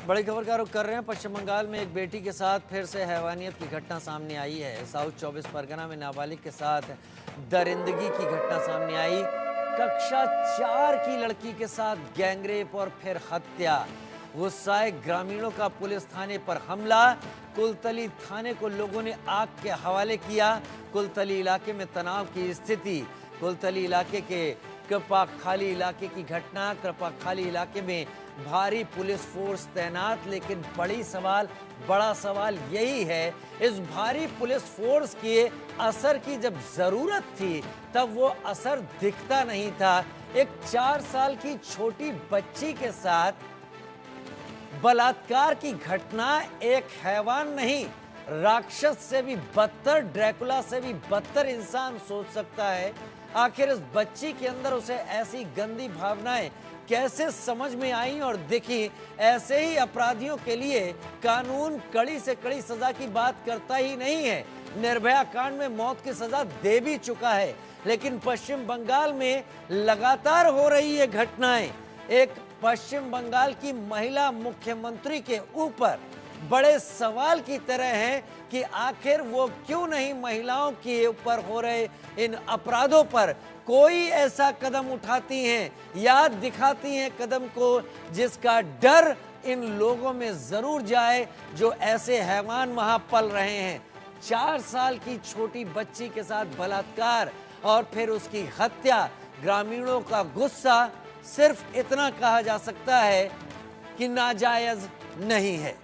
बड़ी खबर का रुख कर रहे हैं। पश्चिम बंगाल में एक बेटी के साथ फिर से हैवानियत की घटना सामने आई है। साउथ 24 परगना में नाबालिग के साथ दरिंदगी की घटना सामने आई। कक्षा 4 की लड़की के साथ गैंगरेप और फिर हत्या। गुस्साए ग्रामीणों का पुलिस थाने पर हमला। कुलतली थाने को लोगों ने आग के हवाले किया। कुलतली इलाके में तनाव की स्थिति। कुलतली इलाके के कृपाखाली इलाके की घटना। कृपाखाली इलाके में भारी पुलिस फोर्स तैनात, लेकिन बड़ा सवाल यही है, इस भारी पुलिस फोर्स के असर की जब जरूरत थी तब वो असर दिखता नहीं था। एक 4 साल की छोटी बच्ची के साथ बलात्कार की घटना एक हैवान नहीं, राक्षस से भी बदतर, ड्रैकुला से भी बदतर इंसान सोच सकता है। आखिर इस बच्ची के अंदर उसे ऐसी गंदी भावनाएं कैसे समझ में आई और दिखी। ऐसे ही अपराधियों के लिए कानून कड़ी से कड़ी सजा की बात करता ही नहीं है। निर्भया कांड में मौत की सजा दे भी चुका है, लेकिन पश्चिम बंगाल में लगातार हो रही है घटनाएं एक पश्चिम बंगाल की महिला मुख्यमंत्री के ऊपर बड़े सवाल की तरह हैं कि आखिर वो क्यों नहीं महिलाओं के ऊपर हो रहे इन अपराधों पर कोई ऐसा कदम उठाती हैं या दिखाती हैं कदम को जिसका डर इन लोगों में जरूर जाए जो ऐसे हैवान वहां पल रहे हैं। 4 साल की छोटी बच्ची के साथ बलात्कार और फिर उसकी हत्या। ग्रामीणों का गुस्सा सिर्फ इतना कहा जा सकता है कि नाजायज नहीं है।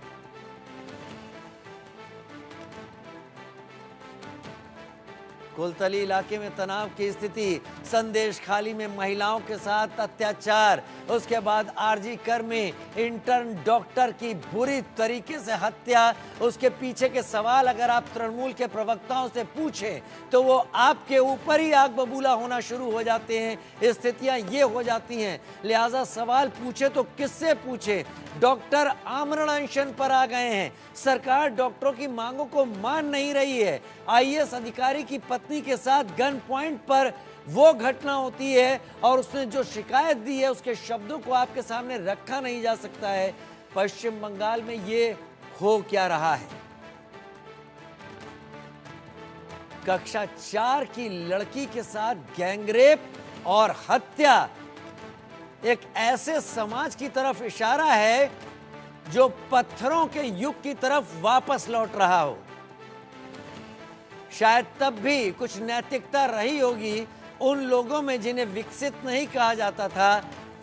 कुलतली इलाके में तनाव की स्थिति। संदेश खाली में महिलाओं के साथ अत्याचार। उसके बाद आरजी कर में इंटर्न डॉक्टर की बुरी तरीके से हत्या। उसके पीछे के सवाल अगर आप तृणमूल के प्रवक्ताओं से पूछें तो वो आपके ऊपर ही आग बबूला होना शुरू हो जाते हैं। स्थितियां ये हो जाती हैं, लिहाजा सवाल पूछे तो किससे पूछे। डॉक्टर आमरण अनशन पर आ गए हैं। सरकार डॉक्टरों की मांगों को मान नहीं रही है। आईएएस अधिकारी की पत्नी के साथ गन पॉइंट पर वो घटना होती है और उसने जो शिकायत दी है उसके शब्दों को आपके सामने रखा नहीं जा सकता है। पश्चिम बंगाल में ये हो क्या रहा है? कक्षा 4 की लड़की के साथ गैंगरेप और हत्या एक ऐसे समाज की तरफ इशारा है जो पत्थरों के युग की तरफ वापस लौट रहा हो। शायद तब भी कुछ नैतिकता रही होगी उन लोगों में जिन्हें विकसित नहीं कहा जाता था।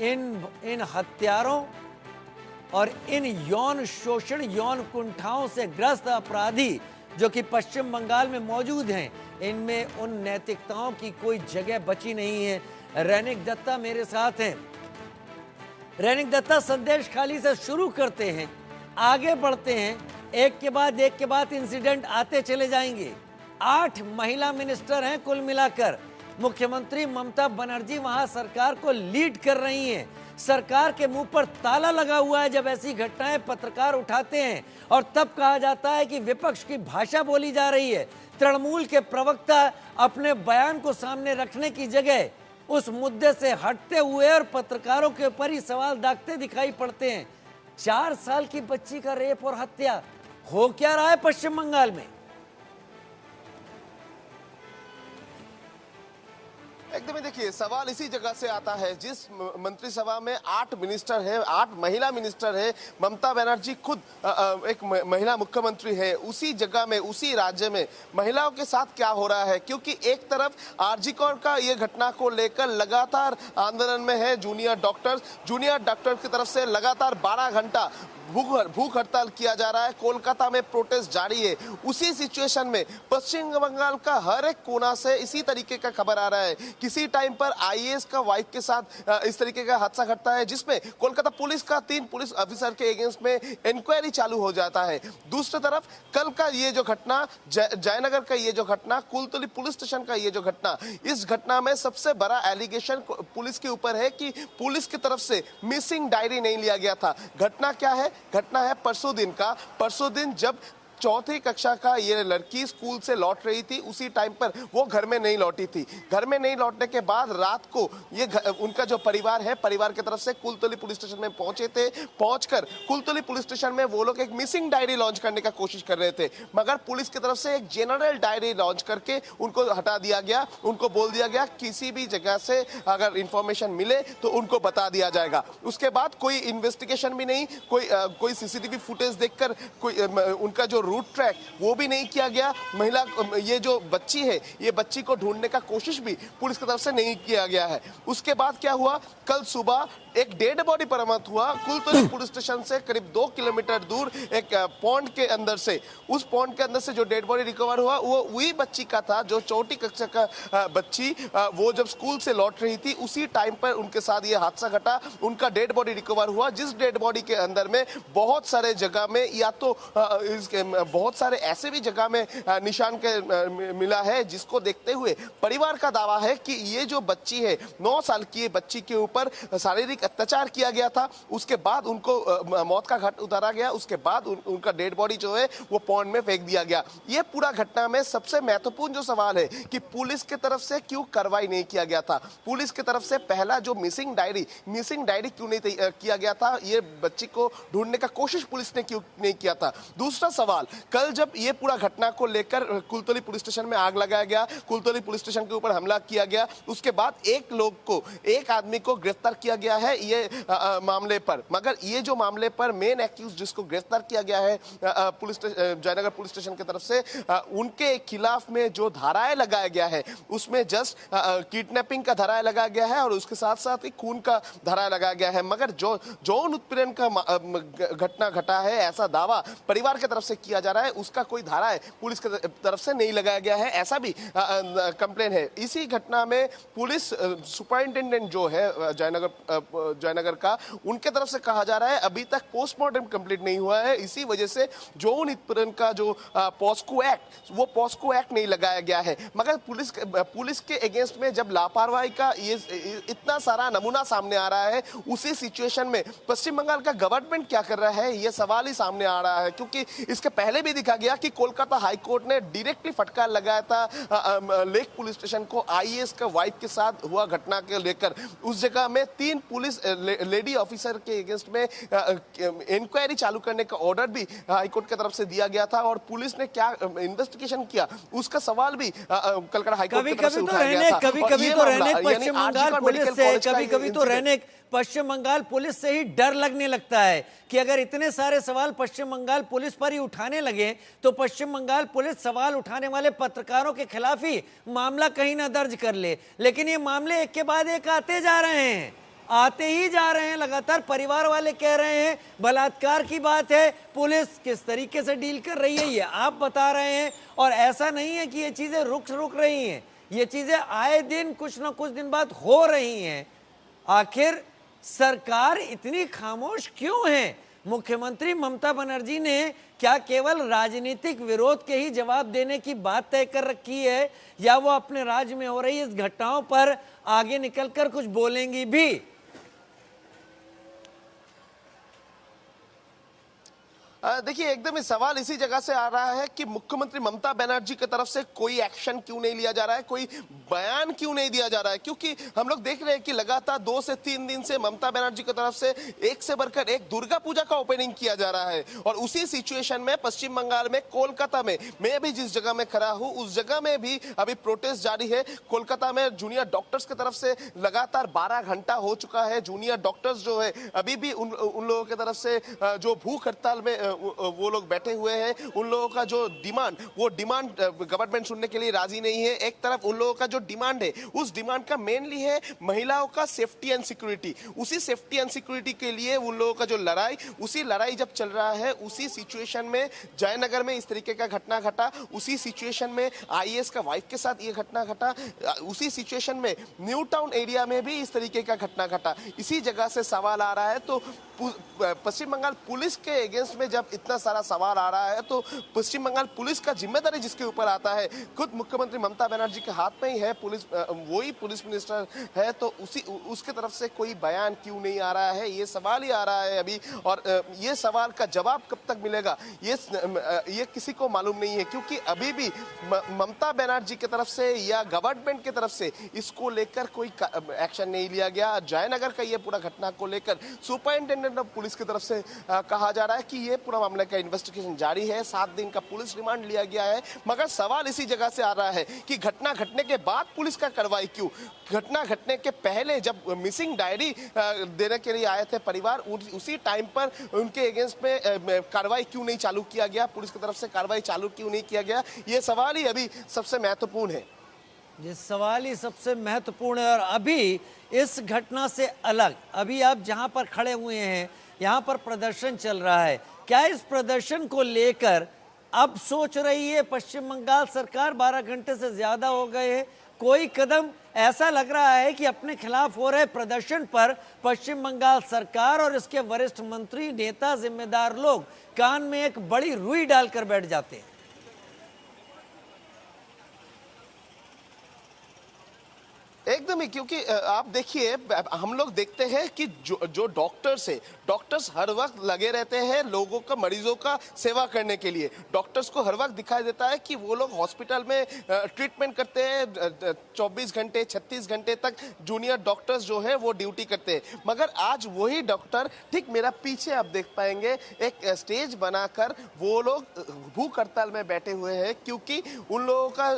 इन हत्यारों और इन यौन शोषण, यौन कुंठाओं से ग्रस्त अपराधी जो कि पश्चिम बंगाल में मौजूद हैं, इनमें उन नैतिकताओं की कोई जगह बची नहीं है। रैनिक दत्ता मेरे साथ हैं। रैनिक दत्ता, संदेश खाली से शुरू करते हैं, आगे बढ़ते हैं, एक के बाद इंसिडेंट आते चले जाएंगे। 8 महिला मिनिस्टर हैं कुल मिलाकर। मुख्यमंत्री ममता बनर्जी वहां सरकार को लीड कर रही हैं। सरकार के मुंह पर ताला लगा हुआ है जब ऐसी घटनाएं पत्रकार उठाते हैं और तब कहा जाता है कि विपक्ष की भाषा बोली जा रही है। तृणमूल के प्रवक्ता अपने बयान को सामने रखने की जगह उस मुद्दे से हटते हुए और पत्रकारों के ऊपर ही सवाल दागते दिखाई पड़ते हैं। 4 साल की बच्ची का रेप और हत्या हो क्या रहा है पश्चिम बंगाल में? एकदम ही देखिए, सवाल इसी जगह से आता है जिस मंत्रिसभा में 8 मिनिस्टर हैं, 8 महिला मिनिस्टर हैं, ममता बनर्जी खुद एक महिला मुख्यमंत्री है। उसी जगह में, उसी राज्य में महिलाओं के साथ क्या हो रहा है? क्योंकि एक तरफ आरजी कौर का ये घटना को लेकर लगातार आंदोलन में है जूनियर डॉक्टर की तरफ से लगातार 12 घंटा भूख हड़ताल किया जा रहा है। कोलकाता में प्रोटेस्ट जारी है। उसी सिचुएशन में पश्चिम बंगाल का हर एक कोना से इसी तरीके का खबर आ रहा है। किसी टाइम पर आईएएस का वाइफ के साथ इस तरीके का हादसा घटता है जिसमें कोलकाता पुलिस का 3 पुलिस ऑफिसर के अगेंस्ट में इंक्वायरी चालू हो जाता है। दूसरी तरफ कल का ये जो घटना, जयनगर का ये जो घटना, कुलतली पुलिस स्टेशन का ये जो घटना, इस घटना में सबसे बड़ा एलिगेशन पुलिस के ऊपर है कि पुलिस की तरफ से मिसिंग डायरी नहीं लिया गया था। घटना क्या है? घटना है परसों दिन का। परसों दिन जब चौथी कक्षा का ये लड़की स्कूल से लौट रही थी, उसी टाइम पर वो घर में नहीं लौटी थी। घर में नहीं लौटने के बाद रात को ये उनका जो परिवार है, परिवार की तरफ से कुलतली पुलिस स्टेशन में पहुंचे थे। पहुंचकर कुलतली पुलिस स्टेशन में वो लोग एक मिसिंग डायरी लॉन्च करने का कोशिश कर रहे थे, मगर पुलिस की तरफ से एक जनरल डायरी लॉन्च करके उनको हटा दिया गया। उनको बोल दिया गया किसी भी जगह से अगर इंफॉर्मेशन मिले तो उनको बता दिया जाएगा। उसके बाद कोई इन्वेस्टिगेशन भी नहीं, कोई सीसीटीवी फुटेज देखकर कोई उनका जो रूट ट्रैक वो भी नहीं किया गया। महिला ये जो बच्ची है, ये बच्ची को ढूंढने का कोशिश भी पुलिस की तरफ से नहीं किया गया है। उसके बाद क्या हुआ, कल सुबह एक डेड बॉडी बरामद हुआ कुलतली पुलिस स्टेशन से करीब 2 किलोमीटर दूर एक पॉन्ड के अंदर से। उस पॉन्ड के अंदर से जो डेड बॉडी रिकवर हुआ वो वही बच्ची का था जो चौथी कक्षा का बच्ची वो जब स्कूल से लौट रही थी उसी टाइम पर उनके साथ ये हादसा घटा। उनका डेड बॉडी रिकवर हुआ, जिस डेड बॉडी के अंदर में बहुत सारे जगह में या तो बहुत सारे ऐसे भी जगह में निशान के मिला है, जिसको देखते हुए परिवार का दावा है कि ये जो बच्ची है 9 साल की बच्ची के ऊपर शारीरिक अत्याचार किया गया था। उसके बाद उनको मौत का घाट उतारा गया। उसके बाद उनका डेड बॉडी जो है वो पॉन्ड में फेंक दिया गया। ये पूरा घटना में सबसे महत्वपूर्ण जो सवाल है कि पुलिस की तरफ से क्यों कार्रवाई नहीं किया गया था। पुलिस की तरफ से पहला जो मिसिंग डायरी क्यों नहीं किया गया था, ये बच्ची को ढूंढने का कोशिश पुलिस ने क्यों नहीं किया था। दूसरा सवाल, कल जब ये पूरा घटना को लेकर कुलतली पुलिस स्टेशन में आग लगाया गया, कुलतली पुलिस स्टेशन के ऊपर हमला किया गया, उसके बाद एक आदमी को गिरफ्तार किया गया है ये मामले पर। मगर ये जो मामले पर मेन एक्यूज जिसको गिरफ्तार किया गया है जयनगर पुलिस स्टेशन की तरफ से, उनके खिलाफ में जो धाराएं लगाया गया है उसमें जस्ट किडनैपिंग का धाराएं लगाया गया है और उसके साथ साथ ही खून का धारा लगाया गया है। मगर जो यौन उत्पीड़न का घटना घटा है ऐसा दावा परिवार की तरफ से किया जा रहा है, उसका कोई धारा है पुलिस की तरफ से नहीं लगाया गया है, ऐसा भी कंप्लेन है। इसी घटना में पुलिस सुपरिंटेंडेंट जो है जयनगर का, उनके तरफ से कहा जा रहा है अभी तक पोस्टमार्टम कंप्लीट नहीं हुआ है, इसी वजह से यौन उत्पीड़न का जो पॉस्को एक्ट नहीं लगाया गया है। मगर पुलिस के अगेंस्ट में जब लापरवाही का ये इतना सारा नमूना सामने आ रहा है, उसी सिचुएशन में पश्चिम बंगाल का गवर्नमेंट क्या कर रहा है, ये सवाल ही सामने आ रहा है। क्योंकि इसके पहले भी दिखा गया कि कोलकाता हाई कोर्ट ने डायरेक्टली फटकार लगाया था लेक पुलिस स्टेशन को आईएएस का वाइफ के साथ हुआ घटना के लेकर। उस जगह में 3 पुलिस लेडी ऑफिसर के अगेंस्ट में इंक्वायरी चालू करने का ऑर्डर भी हाई कोर्ट की तरफ से दिया गया था और पुलिस ने क्या इन्वेस्टिगेशन किया उसका सवाल भी कलकत्ता हाई कोर्ट की तरफ से उठाया गया था। कभी-कभी तो रहने पश्चिम बंगाल पुलिस से, कभी-कभी तो रहने पश्चिम बंगाल पुलिस से ही डर लगने लगता है कि अगर इतने सारे सवाल पश्चिम बंगाल पुलिस पर ही उठाने लगे तो पश्चिम बंगाल पुलिस सवाल उठाने वाले पत्रकारों के खिलाफ ही मामला कहीं ना दर्ज कर ले। लेकिन ये मामले एक के बाद एक आते ही जा रहे हैं लगातार। परिवार वाले कह रहे हैं बलात्कार की बात है, पुलिस किस तरीके से डील कर रही है ये आप बता रहे हैं। और ऐसा नहीं है कि ये चीजें रुक रही हैं, ये चीजें आए दिन कुछ ना कुछ दिन बाद हो रही हैं। आखिर सरकार इतनी खामोश क्यों है? मुख्यमंत्री ममता बनर्जी ने क्या केवल राजनीतिक विरोध के ही जवाब देने की बात तय कर रखी है या वो अपने राज्य में हो रही इस घटनाओं पर आगे निकलकर कुछ बोलेंगी भी? देखिए, एकदम ही सवाल इसी जगह से आ रहा है कि मुख्यमंत्री ममता बनर्जी की तरफ से कोई एक्शन क्यों नहीं लिया जा रहा है, कोई बयान क्यों नहीं दिया जा रहा है। क्योंकि हम लोग देख रहे हैं कि लगातार 2 से 3 दिन से ममता बनर्जी की तरफ से एक से बढ़कर एक दुर्गा पूजा का ओपनिंग किया जा रहा है। और उसी सिचुएशन में पश्चिम बंगाल में कोलकाता में मैं भी जिस जगह में खड़ा हूं उस जगह में भी अभी प्रोटेस्ट जारी है। कोलकाता में जूनियर डॉक्टर्स की तरफ से लगातार 12 घंटा हो चुका है। जूनियर डॉक्टर्स जो है अभी भी उन लोगों की तरफ से जो भूख हड़ताल में वो लोग बैठे हुए हैं, उन लोगों का जो डिमांड गवर्नमेंट सुनने के लिए राजी नहीं है। एक तरफ उन लोगों का जो डिमांड है उस डिमांड का मेनली है महिलाओं का सेफ्टी एंड सिक्योरिटी। उसी सेफ्टी एंड सिक्योरिटी के लिए उन लोगों का जो लड़ाई जब चल रहा है, उसी सिचुएशन में जयनगर में इस तरीके का घटना घटा, उसी सिचुएशन में आईएएस का वाइफ के साथ ये घटना घटा, उसी सिचुएशन में न्यू टाउन एरिया में भी इस तरीके का घटना घटा। इसी जगह से सवाल आ रहा है। तो पश्चिम बंगाल पुलिस के अगेंस्ट में जब इतना सारा सवाल आ रहा है तो पश्चिम बंगाल पुलिस का जिम्मेदारी जिसके ऊपर आता है, खुद मुख्यमंत्री ममता बनर्जी के हाथ में ही है। है, वही पुलिस मिनिस्टर है, तो उसके तरफ से कोई बयान क्यों नहीं आ रहा है, ये सवाल ही आ रहा है अभी। और ये सवाल का जवाब कब तक मिलेगा ये किसी को मालूम नहीं है, क्योंकि अभी भी ममता बनर्जी की तरफ से या गवर्नमेंट की तरफ से इसको लेकर कोई एक्शन नहीं लिया गया। जयनगर का ये पूरा घटना को लेकर सुपरिंटेंडेंट ऑफ पुलिस की तरफ से कहा जा रहा है कि ये पूरा मामले का इन्वेस्टिगेशन जारी है, 7 दिन का पुलिस रिमांड लिया गया है। मगर सवाल इसी जगह से आ रहा है कि घटना घटने के बाद पुलिस का कार्रवाई क्यों? घटना घटने के पहले जब मिसिंग डायरी देने के लिए आए थे परिवार, उसी टाइम पर उनके अगेंस्ट में कार्रवाई क्यों नहीं चालू किया गया, पुलिस की तरफ से कार्रवाई चालू क्यों नहीं किया गया? ये सवाल ही अभी सबसे महत्वपूर्ण है। ये सवाल ही सबसे महत्वपूर्ण है। और अभी इस घटना से अलग, अभी आप जहां पर खड़े हुए हैं, यहां पर प्रदर्शन चल रहा है। क्या इस प्रदर्शन को लेकर अब सोच रही है पश्चिम बंगाल सरकार? 12 घंटे से ज्यादा हो गए हैं, कोई कदम ऐसा लग रहा है कि अपने खिलाफ हो रहे प्रदर्शन पर पश्चिम बंगाल सरकार और इसके वरिष्ठ मंत्री, नेता, जिम्मेदार लोग कान में एक बड़ी रुई डालकर बैठ जाते हैं। एकदम ही, क्योंकि आप देखिए, हम लोग देखते हैं कि जो डॉक्टर्स है, डॉक्टर्स हर वक्त लगे रहते हैं लोगों का, मरीजों का सेवा करने के लिए। डॉक्टर्स को हर वक्त दिखाई देता है कि वो लोग हॉस्पिटल में ट्रीटमेंट करते हैं, 24 घंटे 36 घंटे तक जूनियर डॉक्टर्स जो है वो ड्यूटी करते हैं। मगर आज वही डॉक्टर, ठीक मेरा पीछे आप देख पाएंगे, एक स्टेज बनाकर वो लोग भूख हड़ताल में बैठे हुए हैं, क्योंकि उन लोगों का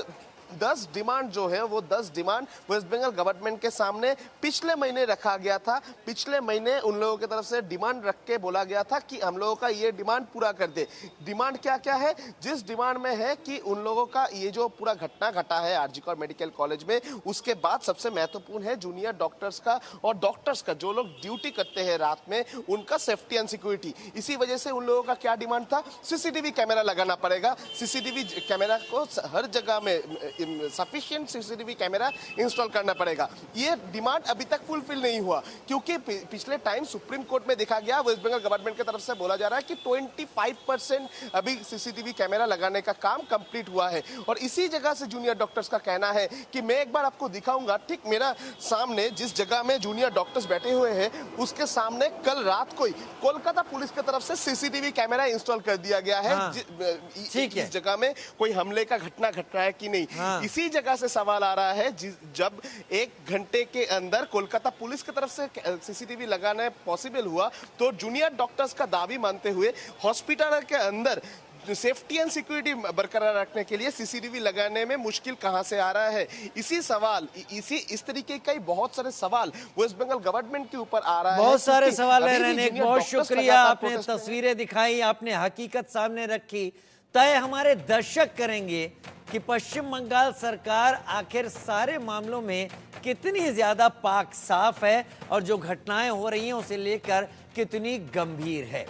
10 डिमांड जो है वो 10 डिमांड वेस्ट बंगाल गवर्नमेंट के सामने पिछले महीने रखा गया था। पिछले महीने उन लोगों की तरफ से डिमांड रख के बोला गया था कि हम लोगों का ये डिमांड पूरा कर दे। डिमांड क्या क्या है? जिस डिमांड में है कि उन लोगों का ये जो पूरा घटना घटा है आरजी कौर मेडिकल कॉलेज में, उसके बाद सबसे महत्वपूर्ण है जूनियर डॉक्टर्स का और डॉक्टर्स का, जो लोग ड्यूटी करते हैं रात में, उनका सेफ्टी एंड सिक्योरिटी। इसी वजह से उन लोगों का क्या डिमांड था? सीसीटीवी कैमरा लगाना पड़ेगा। सीसीटीवी कैमरा को हर जगह में सफिशिएंट सीसीटीवी कैमरा इंस्टॉल करना पड़ेगा। ये डिमांड अभी तक फुलफिल नहीं हुआ, क्योंकि पिछले टाइम सुप्रीम कोर्ट में देखा गया, वेस्ट बंगाल गवर्नमेंट की तरफ से बोला जा रहा है कि 25% अभी सीसीटीवी कैमरा लगाने का काम कंप्लीट हुआ है। और इसी जगह से जूनियर डॉक्टर्स का कहना है कि मैं एक बार आपको दिखाऊंगा, ठीक मेरा सामने जिस जगह में जूनियर डॉक्टर्स बैठे हुए हैं, उसके सामने कल रात को ही कोलकाता पुलिस की तरफ से सीसीटीवी कैमरा इंस्टॉल कर दिया गया है। हाँ, इस जगह में कोई हमले का घटना घट रहा है कि नहीं। हाँ। इसी जगह से सवाल आ रहा है, जब 1 घंटे के अंदर कोलकाता पुलिस की तरफ से सीसीटीवी लगाना पॉसिबल हुआ, तो जूनियर डॉक्टर्स का दावी मानते हुए हॉस्पिटल के अंदर सेफ्टी एंड सिक्योरिटी बरकरार रखने के लिए सीसीटीवी लगाने में मुश्किल कहां से आ रहा है? इस तरीके का बहुत सारे सवाल वेस्ट बंगाल गवर्नमेंट के ऊपर आ रहा है। बहुत सारे सवाल है। रहने बहुत शुक्रिया, आपने तस्वीरें दिखाई, आपने हकीकत सामने रखी। तय हमारे दर्शक करेंगे कि पश्चिम बंगाल सरकार आखिर सारे मामलों में कितनी ज्यादा पाक साफ है और जो घटनाएं हो रही हैं उसे लेकर कितनी गंभीर है।